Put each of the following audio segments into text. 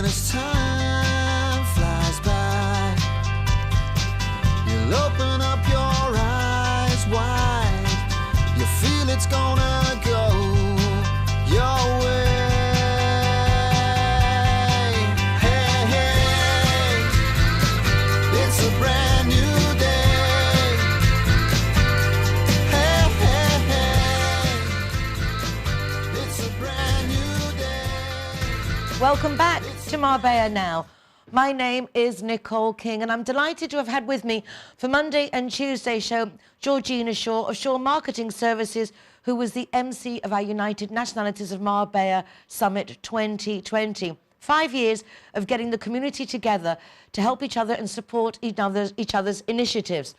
as time flies by, you'll open up your eyes wide. You feel it's gonna go your way. Hey, hey, it's a brand new day. Hey, hey, hey, it's a brand new day. Welcome back to Marbella Now. My name is Nicole King, and I'm delighted to have had with me for Monday and Tuesday show Georgina Shaw of Shaw Marketing Services, who was the MC of our United Nationalities of Marbella Summit 2020. 5 years of getting the community together to help each other and support each other's initiatives.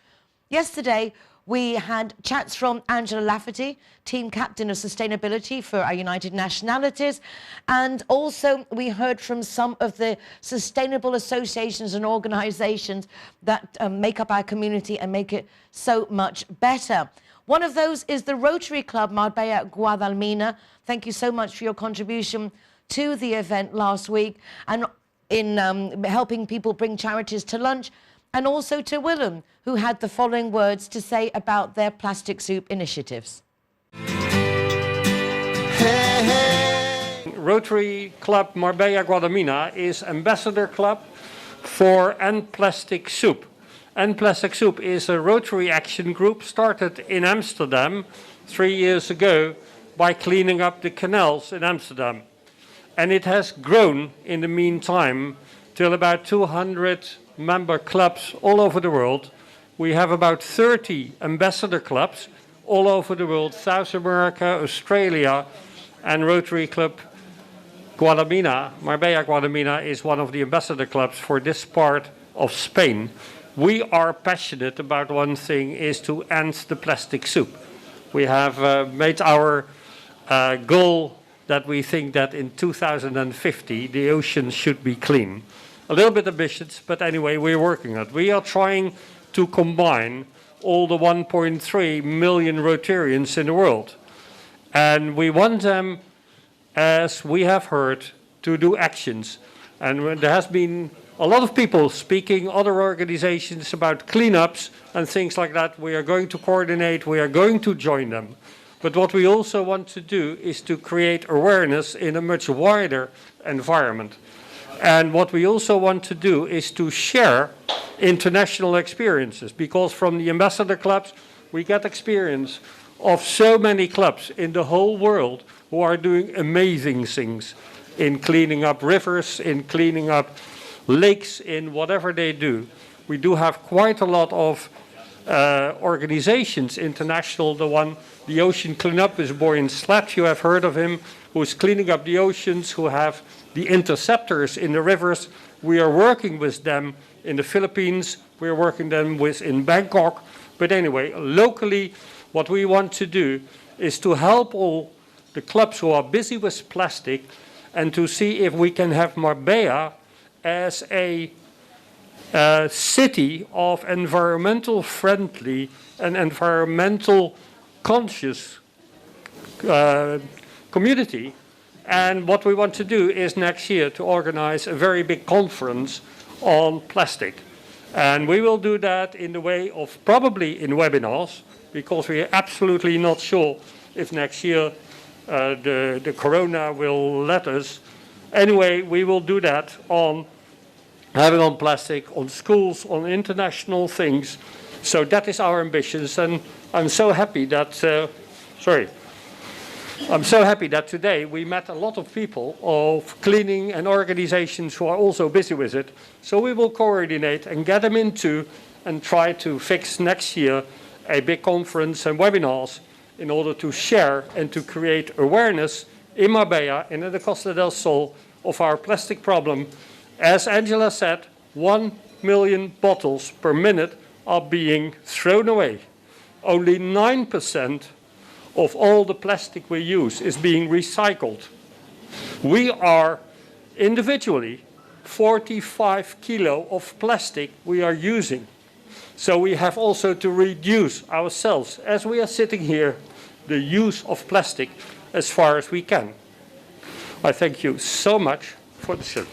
Yesterday, we had chats from Angela Lafferty, Team Captain of Sustainability for our United Nationalities, and also we heard from some of the sustainable associations and organisations that make up our community and make it so much better. One of those is the Rotary Club Marbella Guadalmina. Thank you so much for your contribution to the event last week and in helping people bring charities to lunch, and also to Willem, who had the following words to say about their plastic soup initiatives. Hey, hey. Rotary Club Marbella Guadalmina is ambassador club for End Plastic Soup. End Plastic Soup is a Rotary action group started in Amsterdam 3 years ago by cleaning up the canals in Amsterdam. And it has grown in the meantime till about 200 member clubs all over the world. We have about 30 ambassador clubs all over the world, South America, Australia, and Rotary Club Guadalmina, Marbella Guadalmina, is one of the ambassador clubs for this part of Spain. We are passionate about one thing, is to end the plastic soup. We have made our goal that we think that in 2050 the oceans should be clean. A little bit ambitious, but anyway, we're working on it. We are trying to combine all the 1.3 million Rotarians in the world. And we want them, as we have heard, to do actions. And there has been a lot of people speaking, other organizations, about cleanups and things like that. We are going to coordinate, we are going to join them. But what we also want to do is to create awareness in a much wider environment. And what we also want to do is to share international experiences, because from the ambassador clubs we get experience of so many clubs in the whole world who are doing amazing things in cleaning up rivers, in cleaning up lakes, in whatever they do. We do have quite a lot of organizations, international, the Ocean Cleanup is a boy in Slat, you have heard of him, who is cleaning up the oceans, who have the interceptors in the rivers. We are working with them in the Philippines, we are working them with in Bangkok. But anyway, locally, what we want to do is to help all the clubs who are busy with plastic and to see if we can have Marbella as a city of environmental friendly and environmental conscious community. And what we want to do is next year to organize a very big conference on plastic. And we will do that in the way of probably in webinars, because we are absolutely not sure if next year the corona will let us. Anyway, we will do that on having on plastic, on schools, on international things. So that is our ambitions, and I'm so happy that, I'm so happy that today we met a lot of people of cleaning and organizations who are also busy with it. So we will coordinate and get them into and try to fix next year a big conference and webinars in order to share and to create awareness in Marbella and in the Costa del Sol of our plastic problem. As Angela said, 1 million bottles per minute are being thrown away. Only 9% of all the plastic we use is being recycled. We are individually 45 kilo of plastic we are using. So we have also to reduce ourselves, as we are sitting here, the use of plastic as far as we can. I thank you so much for the show.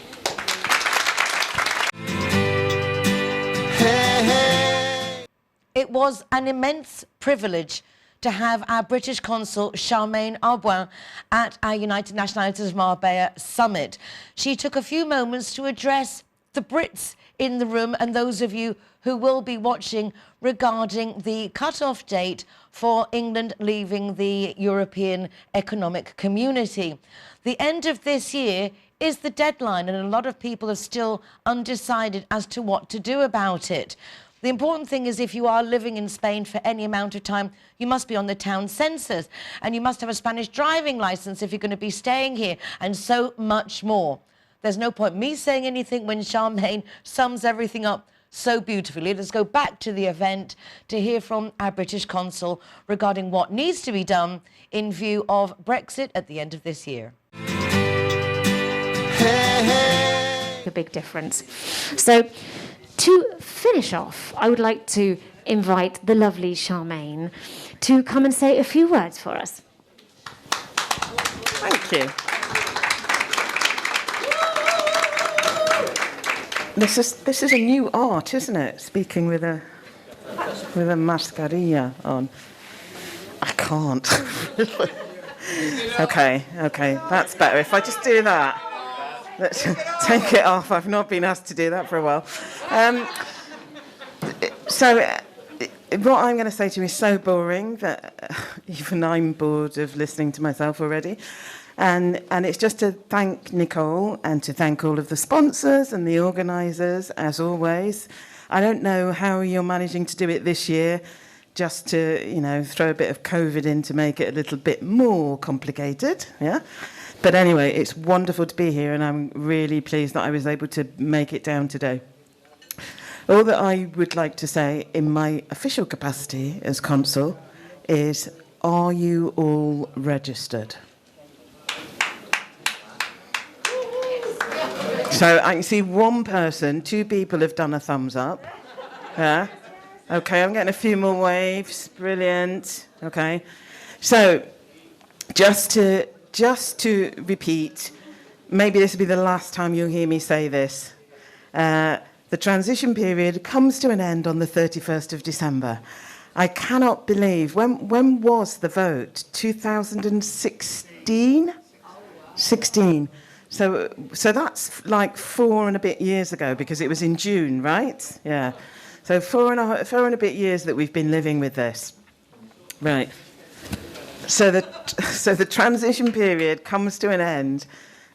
It was an immense privilege to have our British consul, Charmaine Arboin, at our United Nationalities of Marbella summit. She took a few moments to address the Brits in the room and those of you who will be watching regarding the cut-off date for England leaving the European Economic Community. The end of this year is the deadline, and a lot of people are still undecided as to what to do about it. The important thing is if you are living in Spain for any amount of time, you must be on the town census, and you must have a Spanish driving license if you're going to be staying here, and so much more. There's no point me saying anything when Charmaine sums everything up so beautifully. Let's go back to the event to hear from our British consul regarding what needs to be done in view of Brexit at the end of this year. A big difference. So, to finish off, I would like to invite the lovely Charmaine to come and say a few words for us. Thank you. This is a new art, isn't it? Speaking with a mascarilla on. I can't. Okay, that's better. If I just do that. Let's take it off. I've not been asked to do that for a while. What I'm going to say to you is so boring that even I'm bored of listening to myself already. And it's just to thank Nicole and to thank all of the sponsors and the organisers, as always. I don't know how you're managing to do it this year, just to, throw a bit of COVID in to make it a little bit more complicated, yeah? But anyway, it's wonderful to be here, and I'm really pleased that I was able to make it down today. All that I would like to say in my official capacity as consul is, are you all registered? So I can see one person, two people have done a thumbs up. Yeah? Okay, I'm getting a few more waves. Brilliant. Okay. So, just to repeat, maybe this will be the last time you'll hear me say this. The transition period comes to an end on the 31st of December. I cannot believe, when was the vote? 2016? 16. So that's like 4 and a bit years ago, because it was in June, right? Yeah. So 4 and a bit years that we've been living with this. Right. So the transition period comes to an end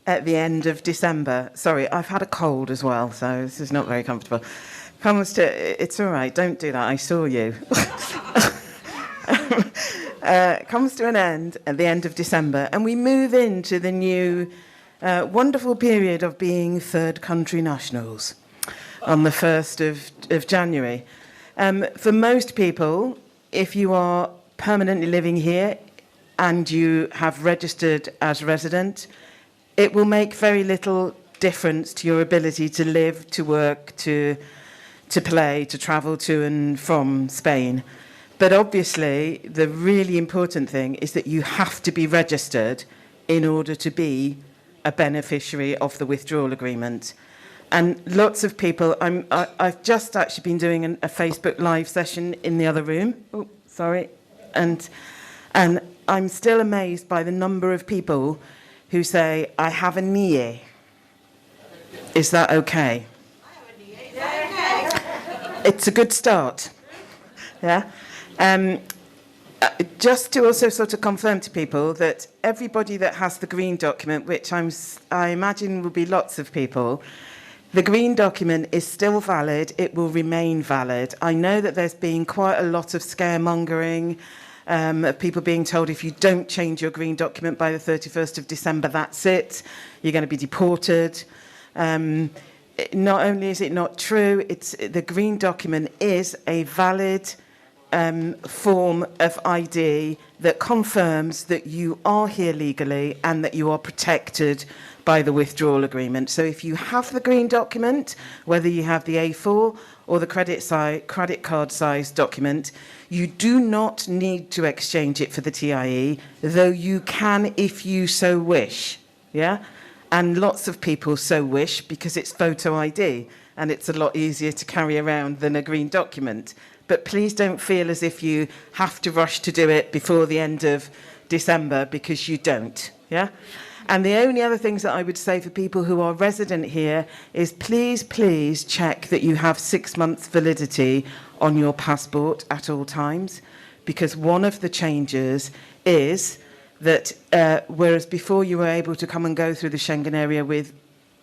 at the end of December. Sorry, I've had a cold as well, so this is not very comfortable. It's all right, don't do that, I saw you. Comes to an end at the end of December, and we move into the new wonderful period of being third country nationals on the 1st of January. For most people, if you are permanently living here and you have registered as resident, it will make very little difference to your ability to live, to work, to play, to travel to and from Spain. But obviously, the really important thing is that you have to be registered in order to be a beneficiary of the withdrawal agreement. And lots of people, I've just actually been doing a Facebook Live session in the other room. Oh, sorry. And I'm still amazed by the number of people who say, I have a NIE. Is that okay? I have a NIE. Is that okay? It's a good start. Yeah? Just to also sort of confirm to people that everybody that has the green document, which I imagine will be lots of people, the green document is still valid. It will remain valid. I know that there's been quite a lot of scaremongering, of people being told if you don't change your green document by the 31st of December, that's it. You're going to be deported. Not only is it not true, the green document is a valid form of ID that confirms that you are here legally and that you are protected by the withdrawal agreement. So if you have the green document, whether you have the A4 or the credit card size document, you do not need to exchange it for the TIE, though you can if you so wish. Yeah? And lots of people so wish because it's photo ID and it's a lot easier to carry around than a green document. but please don't feel as if you have to rush to do it before the end of December, because you don't, yeah? And the only other things that I would say for people who are resident here is please check that you have 6 months validity on your passport at all times, because one of the changes is that whereas before you were able to come and go through the Schengen area with,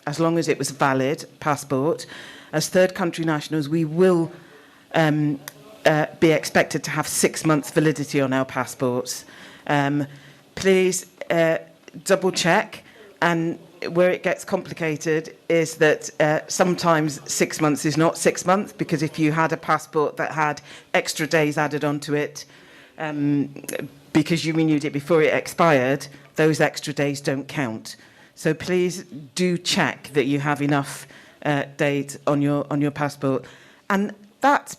as long as it was a valid passport, as third country nationals, we will be expected to have 6 months validity on our passports. Please double check, and where it gets complicated is that sometimes 6 months is not 6 months, because if you had a passport that had extra days added onto it because you renewed it before it expired, those extra days don't count. So please do check that you have enough days on your passport. And that's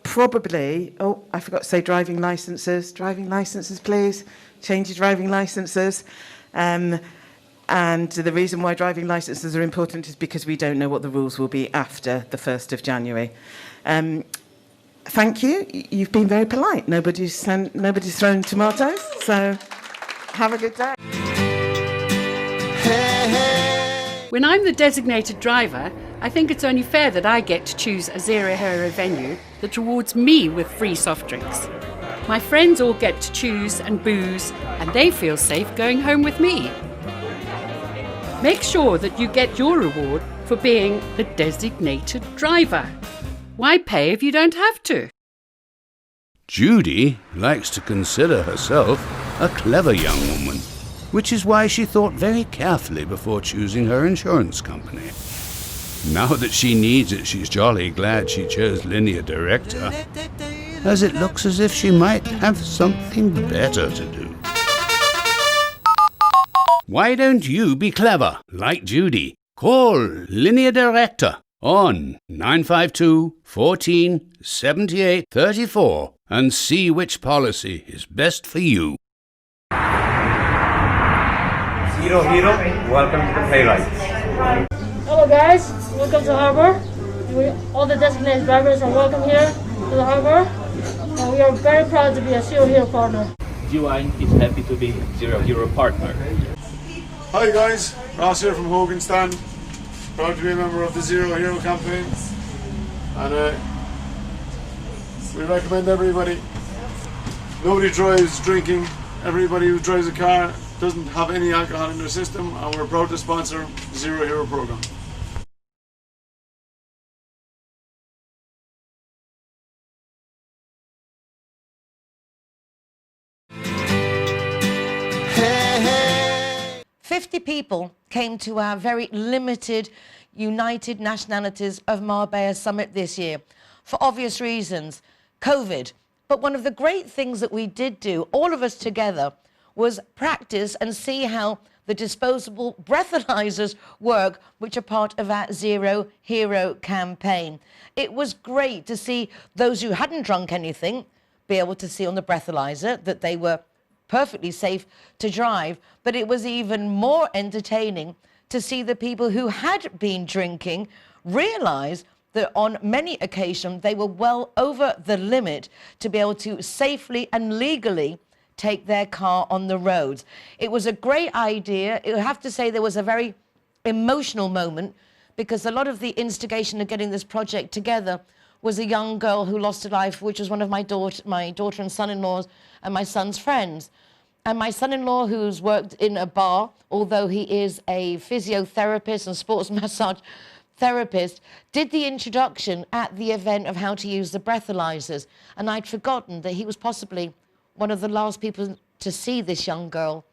probably, oh, I forgot to say driving licenses. Driving licenses, please. Change your driving licenses. And the reason why driving licenses are important is because we don't know what the rules will be after the 1st of January. Thank you. You've been very polite. Nobody's thrown tomatoes. So have a good day. When I'm the designated driver, I think it's only fair that I get to choose a zero-hero venue that rewards me with free soft drinks. My friends all get to choose and booze, and they feel safe going home with me. Make sure that you get your reward for being the designated driver. Why pay if you don't have to? Judy likes to consider herself a clever young woman, which is why she thought very carefully before choosing her insurance company. Now that she needs it, she's jolly glad she chose Linear Director, as it looks as if she might have something better to do. Why don't you be clever, like Judy? Call Linear Director on 952 14 78 34 and see which policy is best for you. Zero Hero, welcome to the playwright. Hello guys, welcome to Harbour. All the designated drivers are welcome here to the Harbour. And we are very proud to be a Zero Hero partner. G-Wine is happy to be Zero Hero partner. Hi guys, Ross here from Hogan Stand. Proud to be a member of the Zero Hero campaign. And we recommend everybody, nobody drives drinking. Everybody who drives a car doesn't have any alcohol in their system, and we're proud to sponsor the Zero Hero program. Hey, hey. 50 people came to our very limited United Nationalities of Marbella Summit this year, for obvious reasons, COVID. But one of the great things that we did do, all of us together, was practice and see how the disposable breathalyzers work, which are part of our Zero Hero campaign. It was great to see those who hadn't drunk anything be able to see on the breathalyzer that they were perfectly safe to drive, but it was even more entertaining to see the people who had been drinking realize that on many occasions they were well over the limit to be able to safely and legally take their car on the roads. It was a great idea. I have to say there was a very emotional moment, because a lot of the instigation of getting this project together was a young girl who lost her life, which was one of my daughter and son-in-laws and my son's friends. And my son-in-law, who's worked in a bar, although he is a physiotherapist and sports massage therapist, did the introduction at the event of how to use the breathalyzers. And I'd forgotten that he was possibly one of the last people to see this young girl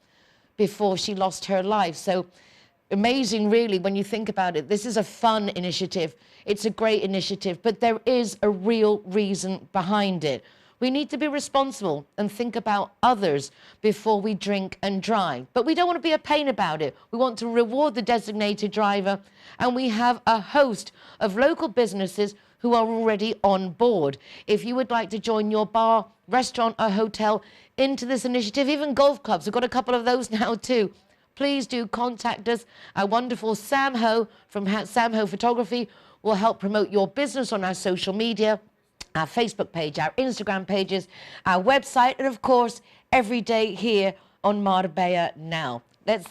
before she lost her life. So amazing, really, when you think about it. This is a fun initiative. It's a great initiative, but there is a real reason behind it. We need to be responsible and think about others before we drink and drive. But we don't want to be a pain about it. We want to reward the designated driver, and we have a host of local businesses who are already on board. If you would like to join your bar, restaurant or hotel into this initiative, even golf clubs, we've got a couple of those now too, please do contact us. Our wonderful Sam Ho from Sam Ho Photography will help promote your business on our social media. our Facebook page, our Instagram pages, our website, and of course, every day here on Marbella Now. Let's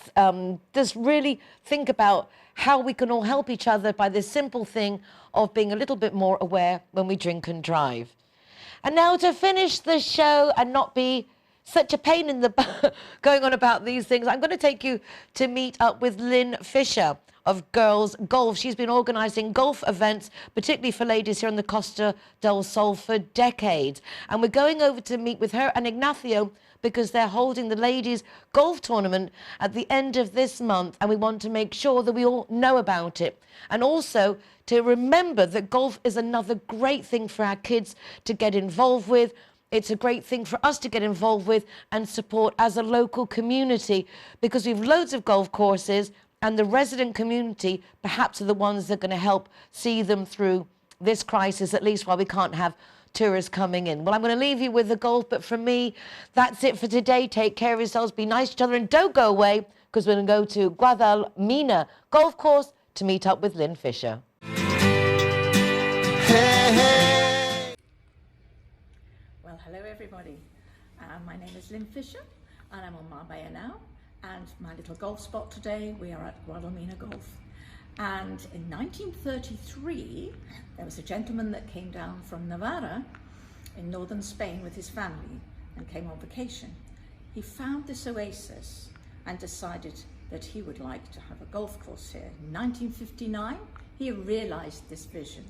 just really think about how we can all help each other by this simple thing of being a little bit more aware when we drink and drive. And now to finish the show and not be such a pain in the butt going on about these things, I'm going to take you to meet up with Lynn Fisher of Girls Golf. She's been organising golf events, particularly for ladies here on the Costa del Sol for decades. And we're going over to meet with her and Ignacio because they're holding the ladies golf tournament at the end of this month, and we want to make sure that we all know about it. And also to remember that golf is another great thing for our kids to get involved with. It's a great thing for us to get involved with and support as a local community, because we've loads of golf courses, and the resident community perhaps are the ones that are going to help see them through this crisis, at least while we can't have tourists coming in. Well, I'm going to leave you with the golf, but from me, that's it for today. Take care of yourselves, be nice to each other, and don't go away, because we're going to go to Guadalmina Golf Course to meet up with Lynn Fisher. Well, hello everybody. My name is Lynn Fisher and I'm on Marbella Now, and my little golf spot today, we are at Guadalmina Golf. And in 1933 there was a gentleman that came down from Navarra in northern Spain with his family and came on vacation. He found this oasis and decided that he would like to have a golf course here. In 1959 he realized this vision,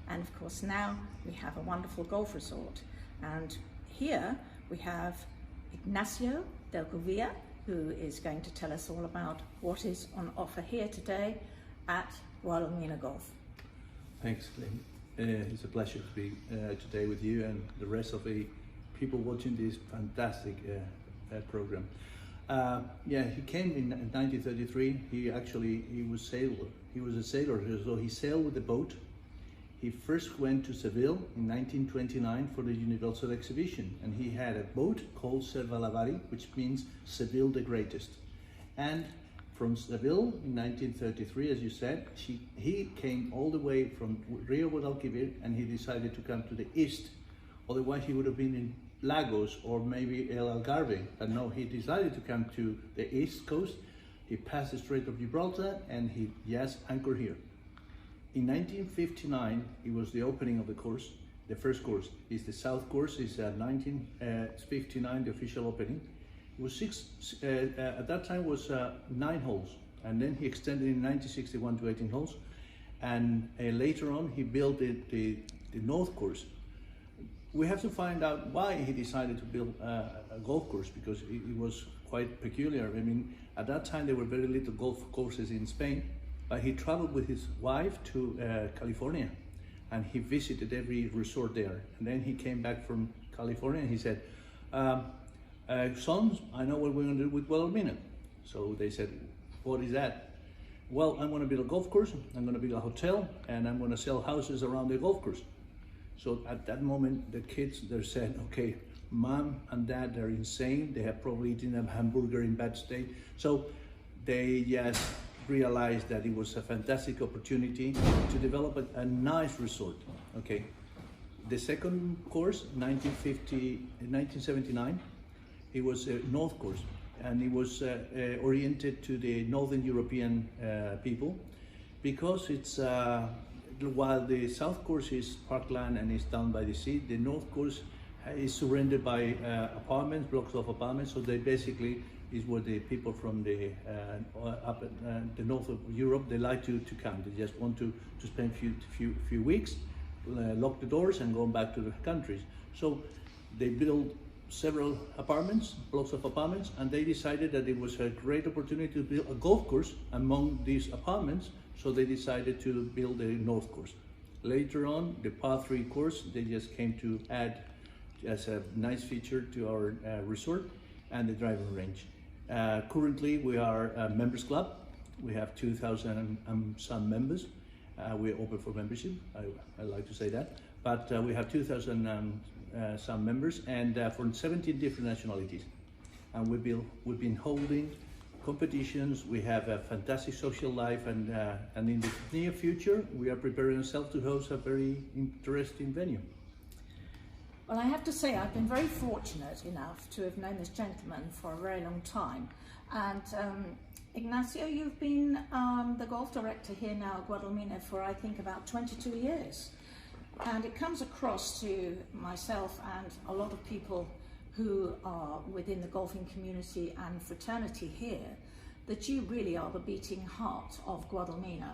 and of course now we have a wonderful golf resort. And here we have Ignacio del Guvia, who is going to tell us all about what is on offer here today at Guadalmina Golf. Thanks, Lynn. It's a pleasure to be today with you and the rest of the people watching this fantastic program. Yeah, he came in 1933. He was a sailor, so he sailed with the boat. He first went to Seville in 1929 for the Universal Exhibition, and he had a boat called Cervalavari, which means Seville the Greatest. And from Seville in 1933, as you said, he came all the way from Rio Guadalquivir, and he decided to come to the east. Otherwise he would have been in Lagos or maybe El Algarve, but no, he decided to come to the east coast. He passed the Strait of Gibraltar and he just anchored here. In 1959, it was the opening of the course. The first course is the South course. It's 1959, the official opening. It was at that time was 9 holes, and then he extended in 1961 to 18 holes. And later on, he built the North course. We have to find out why he decided to build a golf course, because it was quite peculiar. I mean, at that time, there were very little golf courses in Spain. But he traveled with his wife to California, and he visited every resort there. And then he came back from California and he said, sons, I know what we're going to do with Guadalmina. So they said, what is that? Well, I'm going to build a golf course, I'm going to build a hotel, and I'm going to sell houses around the golf course. So at that moment, the kids, they said, okay, mom and dad, they're insane. They have probably eaten a hamburger in bad state. So they just realized that it was a fantastic opportunity to develop a nice resort. Okay, the second course, 1979, it was a North course, and it was oriented to the Northern European people, because it's while the South course is parkland and is down by the sea, the North course is surrounded by apartments, blocks of apartments. So they basically is where the people from the the north of Europe, they like to come. They just want to spend few weeks, lock the doors and go back to the countries. So they built several apartments, blocks of apartments, and they decided that it was a great opportunity to build a golf course among these apartments. So they decided to build a North course. Later on, the par 3 course, they just came to add as a nice feature to our resort, and the driving range. Currently, we are a members club. We have 2,000 some members. We're open for membership, I like to say that. But we have 2,000 some members, and from 17 different nationalities. And we've been holding competitions. We have a fantastic social life, and in the near future, we are preparing ourselves to host a very interesting venue. Well, I have to say I've been very fortunate enough to have known this gentleman for a very long time. And Ignacio, you've been the golf director here now at Guadalmina for I think about 22 years. And it comes across to myself and a lot of people who are within the golfing community and fraternity here that you really are the beating heart of Guadalmina.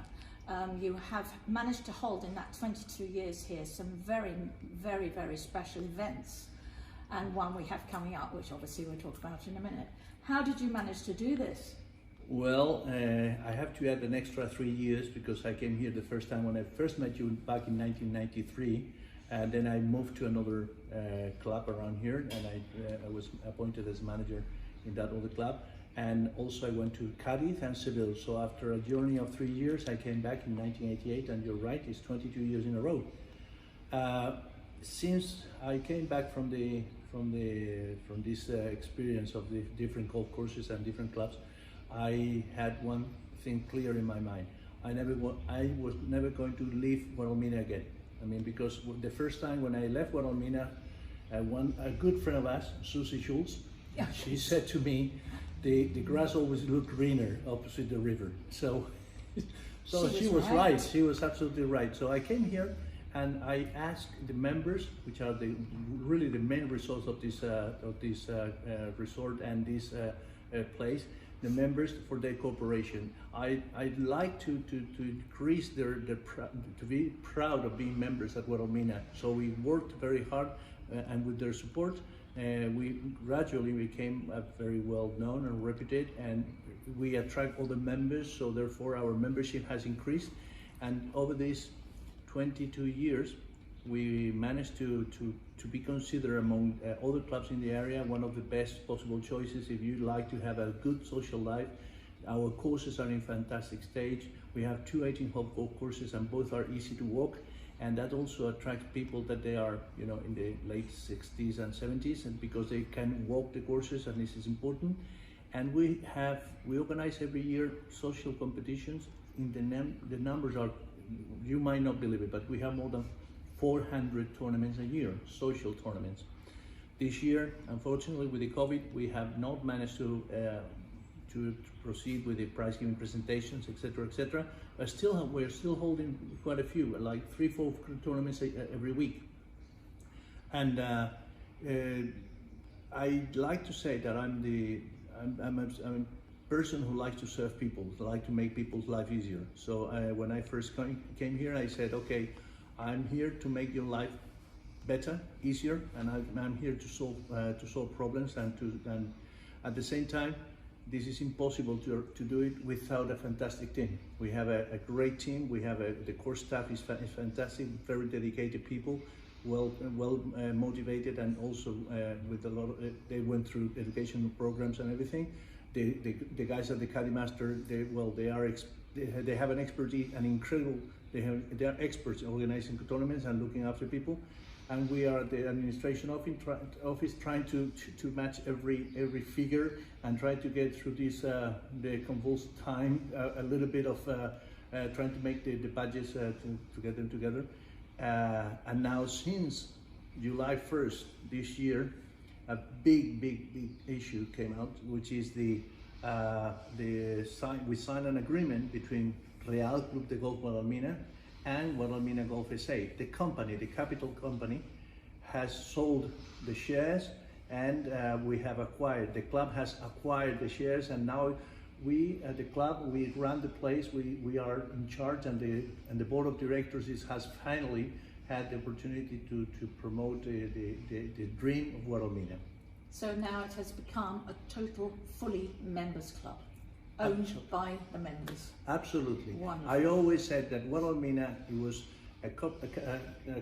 You have managed to hold in that 22 years here some very, very, very special events, and one we have coming up, which obviously we'll talk about in a minute. How did you manage to do this? Well, I have to add an extra 3 years because I came here the first time when I first met you back in 1993, and then I moved to another club around here, and I was appointed as manager in that other club. And also I went to Cadiz and Seville. So after a journey of 3 years, I came back in 1988, and you're right, it's 22 years in a row. Since I came back from this experience of the different golf courses and different clubs, I had one thing clear in my mind. I was never going to leave Guadalmina again. I mean, because the first time when I left Guadalmina, a good friend of us, Susie Schultz, she said to me, the grass always looked greener opposite the river. So she was right. She was absolutely right. So I came here and I asked the members, which are really the main resource of this resort and this place, the members for their cooperation. I'd like to increase to be proud of being members at Guadalmina. So we worked very hard, and with their support, we gradually became very well known and reputed, and we attract other members, so therefore our membership has increased. And over these 22 years, we managed to be considered among other clubs in the area one of the best possible choices if you like to have a good social life. Our courses are in fantastic stage. We have 2 18-hole golf courses, and both are easy to walk. And that also attracts people that they are, in the late 60s and 70s, and because they can walk the courses, and this is important. And we organize every year social competitions. The numbers are, you might not believe it, but we have more than 400 tournaments a year, social tournaments. This year, unfortunately, with the COVID, we have not managed to proceed with the prize giving presentations, etc., etc. But we're still holding quite a few, like 3-4 tournaments every week. And I'd like to say that I'm a person who likes to serve people, who like to make people's life easier. So when I first came here, I said, okay, I'm here to make your life better, easier, and I'm here to solve problems, and at the same time, this is impossible to do it without a fantastic team. We have a great team. We have the core staff is fantastic, very dedicated people, well motivated, and also with a lot of, they went through educational programs and everything. The guys at the Caddy Master, they have an expertise, an incredible. They are experts in organizing tournaments and looking after people. And we are at the administration office trying to match every figure and try to get through this the convulsed time, a little bit of trying to make the budgets to get them together. And now since July 1st this year, a big issue came out, which is we signed an agreement between Real Club de Golf Guadalmina and Guadalmina Golf SA. The company, the capital company, has sold the shares, and we have acquired. The club has acquired the shares, and now we at the club, we run the place. We are in charge, and the board of directors has finally had the opportunity to promote the dream of Guadalmina. So now it has become a total, fully members club, owned by the members. Absolutely. Wonderful. I always said that Guadalmina, it was a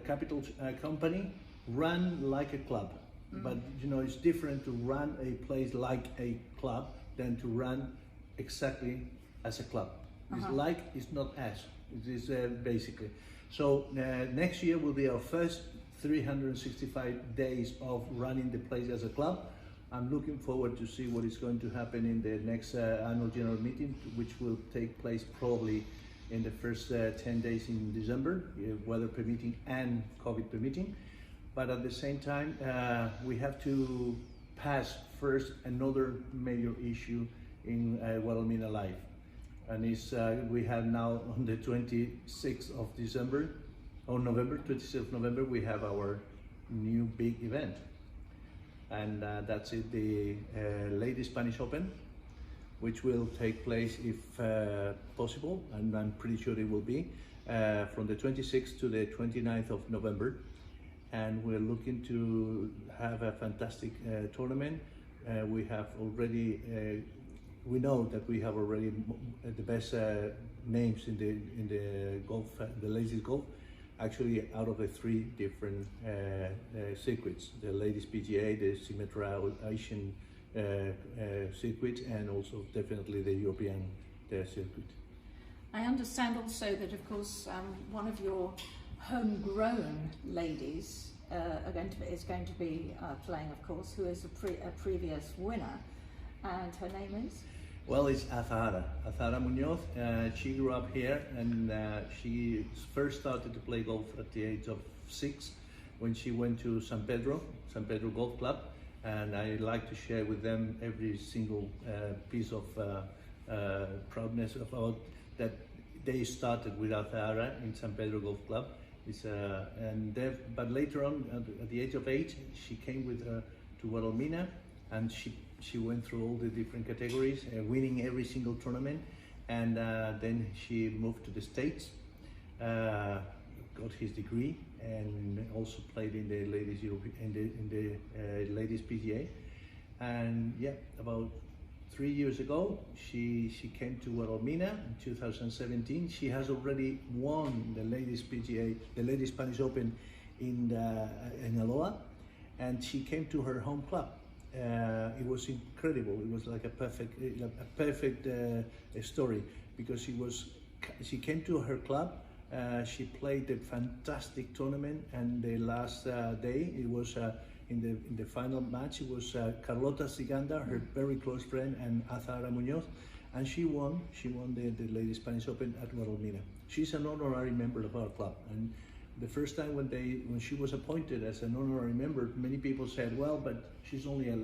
capital company run like a club. But it's different to run a place like a club than to run exactly as a club. It's like, it's not as. It is basically. So next year will be our first 365 days of running the place as a club. I'm looking forward to see what is going to happen in the next annual general meeting, which will take place probably in the first 10 days in December, weather permitting and COVID permitting. but at the same time, we have to pass first another major issue in Guadalmina life. And it's, we have now on the 26th of December, or November, 26th of November, we have our new big event. And that's it, the Ladies Spanish Open, which will take place if possible, and I'm pretty sure it will be, from the 26th to the 29th of November. And we're looking to have a fantastic tournament. We have already, we know that we have already the best names in the golf, the ladies golf. Actually, out of the 3 different circuits, the Ladies PGA, the Symmetra Asian circuit, and also definitely the European circuit. I understand also that, of course, one of your homegrown ladies is going to be playing, of course, who is a previous winner, and her name is? Well, it's Azahara Muñoz. She grew up here, and she first started to play golf at the age of 6 when she went to San Pedro Golf Club, and I like to share with them every single piece of proudness about that they started with Azahara in San Pedro Golf Club. But later on, at the age of 8, she came with to Guadalmina, and she went through all the different categories, winning every single tournament, and then she moved to the States, got his degree, and also played in the ladies ladies PGA. And yeah, about 3 years ago, she came to Guadalmina in 2017. She has already won the ladies PGA, the Ladies Spanish Open in Aloha, and she came to her home club. It was incredible. It was like a perfect story, because she came to her club. She played a fantastic tournament, and the last day, it was in the final match. It was Carlota Ziganda, her very close friend, and Azahara Muñoz, and she won the Ladies Spanish Open at Guadalmina. She's an honorary member of our club, and the first time when she was appointed as an honorary member, many people said, well, but she's only a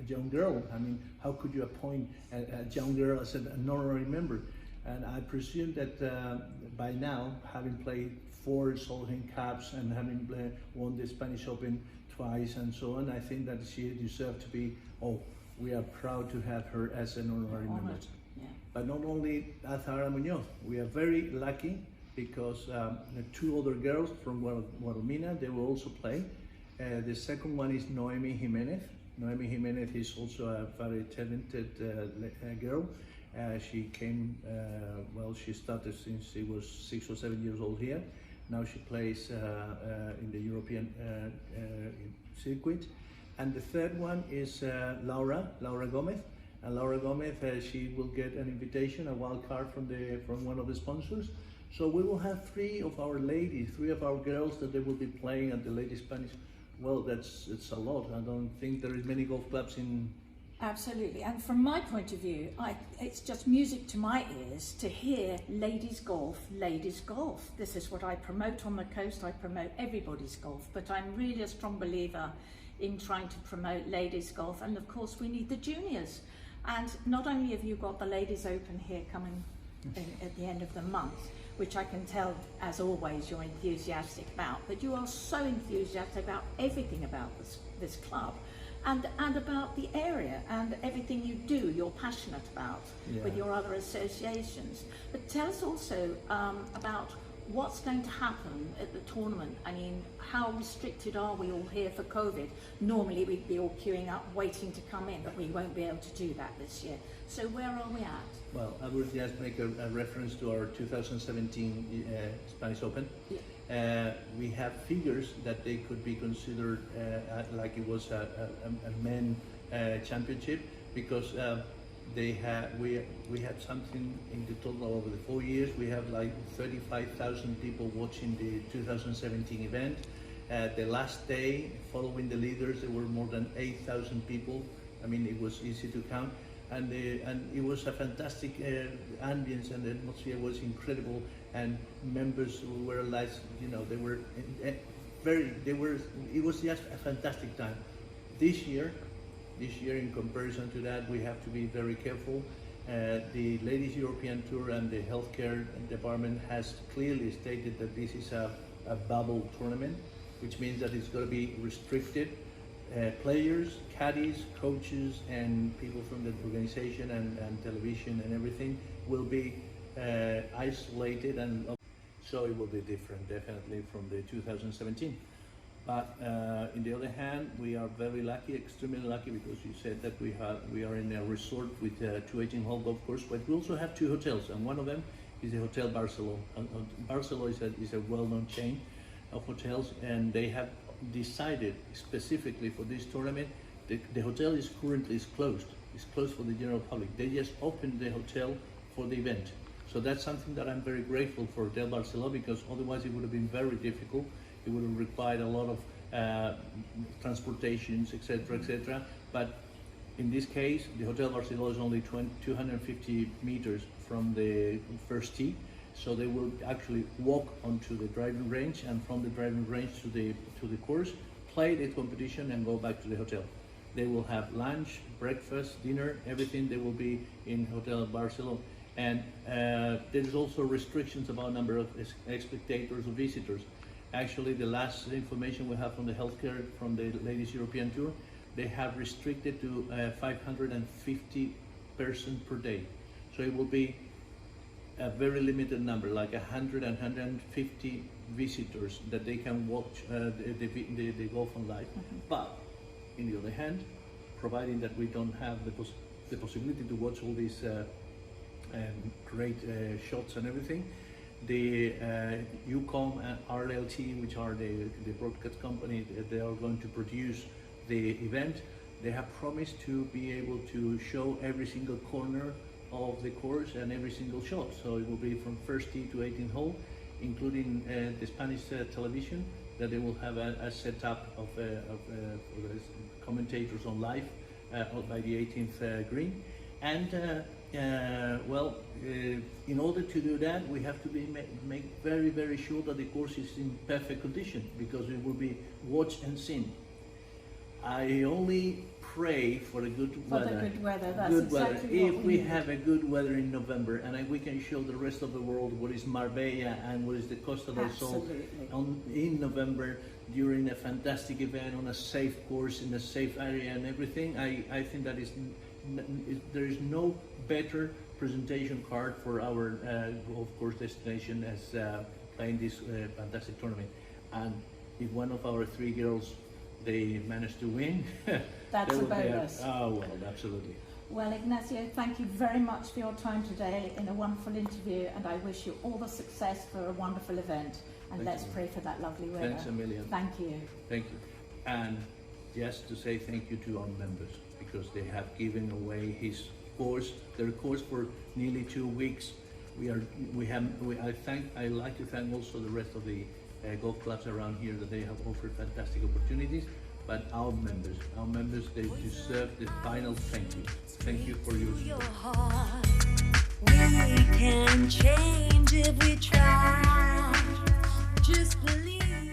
young girl. I mean, how could you appoint a young girl as an honorary member? And I presume that by now, having played 4 Solheim Cups and having won the Spanish Open twice and so on, I think that she deserves to be, we are proud to have her as an honorary member. Yeah. But not only Azahara Muñoz, we are very lucky, because the 2 other girls from Guadalmina, they will also play. The second one is Noemi Jimenez. Noemi Jimenez is also a very talented girl. She came, she started since she was 6 or 7 years old here. Now she plays in the European circuit. And the third one is Laura Gomez. And Laura Gomez, she will get an invitation, a wild card from one of the sponsors. So we will have 3 of our ladies, 3 of our girls that they will be playing at the Ladies Spanish. Well, it's a lot. I don't think there is many golf clubs in. Absolutely, and from my point of view, it's just music to my ears to hear ladies golf. This is what I promote on the coast. I promote everybody's golf, but I'm really a strong believer in trying to promote ladies golf. And of course, we need the juniors. And not only have you got the Ladies Open here coming at the end of the month, which I can tell, as always, you're enthusiastic about, but you are so enthusiastic about everything about this club, and about the area, and everything you do, you're passionate about with your other associations. But tell us also about what's going to happen at the tournament. I mean, how restricted are we all here for COVID? Normally we'd be all queuing up, waiting to come in, but we won't be able to do that this year. So where are we at? Well, I would just make a reference to our 2017 Spanish Open. Yeah. We have figures that they could be considered like it was a men championship, because we had something in the total over the 4 years. We have like 35,000 people watching the 2017 event. The last day, following the leaders, there were more than 8,000 people. I mean, it was easy to count. And it was a fantastic ambience, and the atmosphere was incredible. And members were like, they were it was just a fantastic time. This year in comparison to that, we have to be very careful. The Ladies European Tour and the healthcare department has clearly stated that this is a bubble tournament, which means that it's going to be restricted. Players, caddies, coaches, and people from the organization and television and everything will be isolated, and so it will be different definitely from the 2017. But on the other hand, we are very lucky, extremely lucky, because you said that we are in a resort with 2 18-hole golf course, but we also have 2 hotels, and one of them is the Hotel Barceló. Barceló is a well-known chain of hotels, and they have decided specifically for this tournament. The hotel is currently closed. It's closed for the general public. They just opened the hotel for the event. So that's something that I'm very grateful for Hotel Barceló, because otherwise it would have been very difficult. It would have required a lot of transportations, etc. But in this case, the Hotel Barceló is only 250 meters from the first tee, so they will actually walk onto the driving range, and from the driving range to the course, play the competition, and go back to the hotel. They will have lunch, breakfast, dinner, everything. They will be in Hotel Barceló. And there's also restrictions about number of spectators or visitors. Actually, the last information we have from the healthcare, from the Ladies European Tour, they have restricted to 550 persons per day. So it will be a very limited number, like 100 and 150 visitors that they can watch the golf on live. But on the other hand, providing that we don't have the possibility to watch all these great shots and everything, the UCOM and RLT, which are the broadcast company, they are going to produce the event. They have promised to be able to show every single corner of the course and every single shot. So it will be from first tee to 18th hole, including the Spanish television, that they will have a setup of commentators on live by the 18th green. And in order to do that, we have to make very, very sure that the course is in perfect condition, because it will be watched and seen. I only pray for a good weather. For the good weather, that's good exactly weather. what If we we need. have a good weather in November, and we can show the rest of the world what is Marbella and what is the Costa del Sol in November, during a fantastic event on a safe course in a safe area and everything, I think that there is no better presentation card for our golf course destination as playing this fantastic tournament. And if one of our 3 girls, they manage to win, That's a bonus. Oh, well, absolutely. Well, Ignacio, thank you very much for your time today in a wonderful interview, and I wish you all the success for a wonderful event. And let's pray for that lovely weather. Thanks a million. Thank you. Thank you. And just to say thank you to our members, because they have given away their course for nearly 2 weeks. I like to thank also the rest of the golf clubs around here, that they have offered fantastic opportunities. But our members, they deserve the final thank you. Thank you for your support. We can change if we try. Just believe.